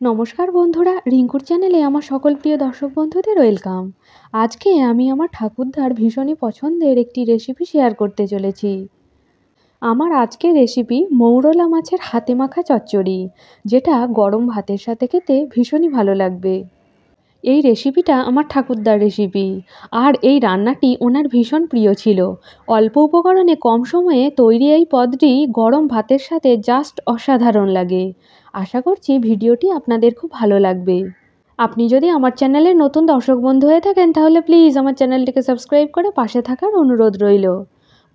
নমস্কার বন্ধুরা, রিঙ্কুর চ্যানেলে আমার সকল প্রিয় দর্শক বন্ধুদের ওয়েলকাম। আজকে আমি আমার ঠাকুরদার ভীষণই পছন্দের একটি রেসিপি শেয়ার করতে চলেছি। আমার আজকের রেসিপি মৌরলা মাছের হাতে মাখা চচ্চড়ি, যেটা গরম ভাতের সাথে খেতে ভীষণই ভালো লাগবে। এই রেসিপিটা আমার ঠাকুরদার রেসিপি, আর এই রান্নাটি ওনার ভীষণ প্রিয় ছিল। অল্প উপকরণে কম সময়ে তৈরি এই পদটি গরম ভাতের সাথে জাস্ট অসাধারণ লাগে। আশা করছি ভিডিওটি আপনাদের খুব ভালো লাগবে। আপনি যদি আমার চ্যানেলের নতুন দর্শক বন্ধু হয়ে থাকেন তাহলে প্লিজ আমার চ্যানেলটিকে সাবস্ক্রাইব করে পাশে থাকার অনুরোধ রইল।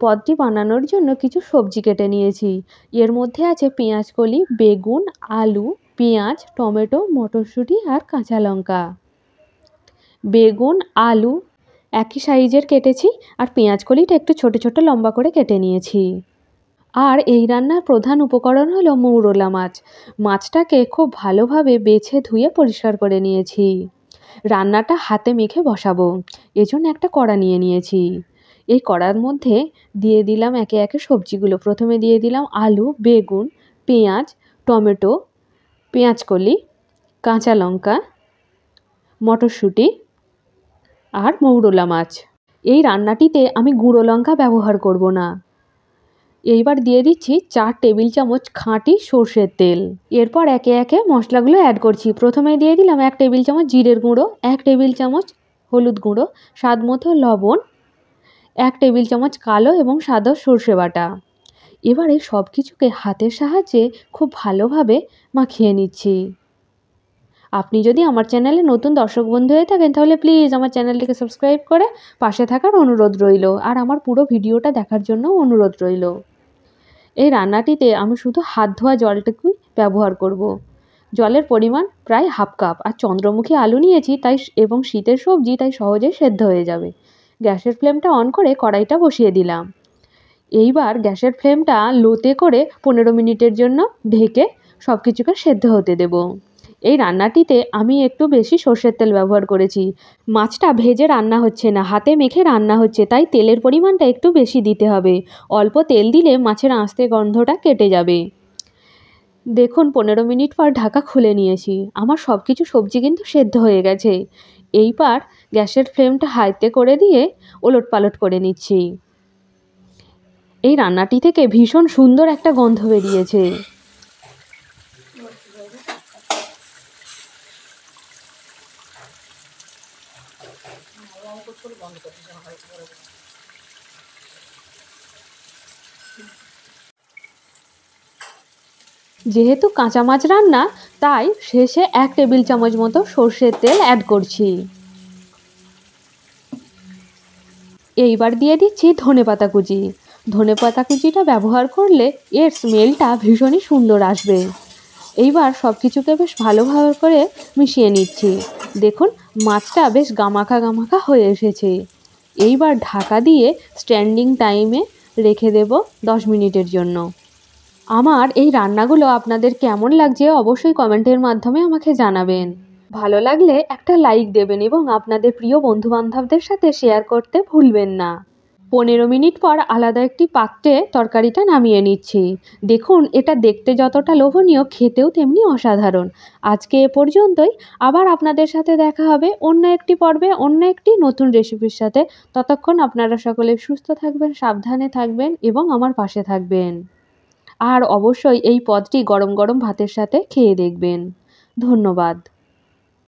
পদটি বানানোর জন্য কিছু সবজি কেটে নিয়েছি। এর মধ্যে আছে পেঁয়াজকলি, বেগুন, আলু, পেঁয়াজ, টমেটো, মটরশুঁটি আর কাঁচা লঙ্কা। বেগুন, আলু একই সাইজের কেটেছি, আর পেঁয়াজকলিটা একটু ছোট ছোট লম্বা করে কেটে নিয়েছি। আর এই রান্নার প্রধান উপকরণ হলো মৌরলা মাছ। মাছটাকে খুব ভালোভাবে বেছে ধুয়ে পরিষ্কার করে নিয়েছি। রান্নাটা হাতে মেখে বসাবো, এজন্য একটা কড়া নিয়ে নিয়েছি। এই কড়ার মধ্যে দিয়ে দিলাম একে একে সবজিগুলো। প্রথমে দিয়ে দিলাম আলু, বেগুন, পেঁয়াজ, টমেটো, পেঁয়াজকলি, কাঁচা লঙ্কা, মটরশুঁটি আর মৌরলা মাছ। এই রান্নাটিতে আমি গুঁড়ো লঙ্কা ব্যবহার করব না। এইবার দিয়ে দিচ্ছি 4 টেবিল চামচ খাঁটি সর্ষের তেল। এরপর একে একে মশলাগুলো অ্যাড করছি। প্রথমে দিয়ে দিলাম 1 টেবিল চামচ জিরের গুঁড়ো, 1 টেবিল চামচ হলুদ গুঁড়ো, স্বাদ মতো লবণ, 1 টেবিল চামচ কালো এবং সাদা সর্ষে বাটা। এবারে সব কিছুকে হাতের সাহায্যে খুব ভালোভাবে মাখিয়ে নিচ্ছি। আপনি যদি আমার চ্যানেলে নতুন দর্শক বন্ধু হয়ে থাকেন তাহলে প্লিজ আমার চ্যানেলটিকে সাবস্ক্রাইব করে পাশে থাকার অনুরোধ রইল, আর আমার পুরো ভিডিওটা দেখার জন্য অনুরোধ রইল। এই রান্নাটিতে আমি শুধু হাত ধোয়া জলটুকুই ব্যবহার করব। জলের পরিমাণ প্রায় হাফ কাপ। আর চন্দ্রমুখী আলু নিয়েছি তাই, এবং শীতের সবজি তাই সহজেই সেদ্ধ হয়ে যাবে। গ্যাসের ফ্লেমটা অন করে কড়াইটা বসিয়ে দিলাম। এইবার গ্যাসের ফ্লেমটা লোতে করে 15 মিনিটের জন্য ঢেকে সব কিছুকে সেদ্ধ হতে দেব। এই রান্নাটিতে আমি একটু বেশি সর্ষের তেল ব্যবহার করেছি। মাছটা ভেজে রান্না হচ্ছে না, হাতে মেখে রান্না হচ্ছে, তাই তেলের পরিমাণটা একটু বেশি দিতে হবে। অল্প তেল দিলে মাছের আঁশতে গন্ধটা কেটে যাবে। দেখুন 15 মিনিট পর ঢাকা খুলে নিয়েছি। আমার সব কিছু সবজি কিন্তু সেদ্ধ হয়ে গেছে। এইবার গ্যাসের ফ্লেমটা হাইতে করে দিয়ে ওলটপালট করে নিচ্ছি। এই রান্নাটি থেকে ভীষণ সুন্দর একটা গন্ধ বেরিয়েছে। যেহেতু কাঁচা মাছ রান্না, তাই শেষে 1 টেবিল চামচ মতো সর্ষের তেল অ্যাড করছি। এইবার দিয়ে দিচ্ছি ধনেপাতা কুচি। ধনেপাতা কুচিটা ব্যবহার করলে এর স্মেলটা ভীষণই সুন্দর আসবে। এইবার সব কিছুকে বেশ ভালোভাবে করে মিশিয়ে নিচ্ছি। দেখুন মাছটা বেশ গামাখা গামাখা হয়ে এসেছে। এইবার ঢাকা দিয়ে স্ট্যান্ডিং টাইমে রেখে দেব 10 মিনিটের জন্য। আমার এই রান্নাগুলো আপনাদের কেমন লাগছে অবশ্যই কমেন্টের মাধ্যমে আমাকে জানাবেন। ভালো লাগলে একটা লাইক দেবেন এবং আপনাদের প্রিয় বন্ধুবান্ধবদের সাথে শেয়ার করতে ভুলবেন না। 15 মিনিট পর আলাদা একটি পাত্রে তরকারিটা নামিয়ে নিচ্ছি। দেখুন এটা দেখতে যতটা লোভনীয়, খেতেও তেমনি অসাধারণ। আজকে এ পর্যন্তই। আবার আপনাদের সাথে দেখা হবে অন্য একটি পর্বে, অন্য একটি নতুন রেসিপির সাথে। ততক্ষণ আপনারা সকলে সুস্থ থাকবেন, সাবধানে থাকবেন এবং আমার পাশে থাকবেন। আর অবশ্যই এই পদটি গরম গরম ভাতের সাথে খেয়ে দেখবেন। ধন্যবাদ।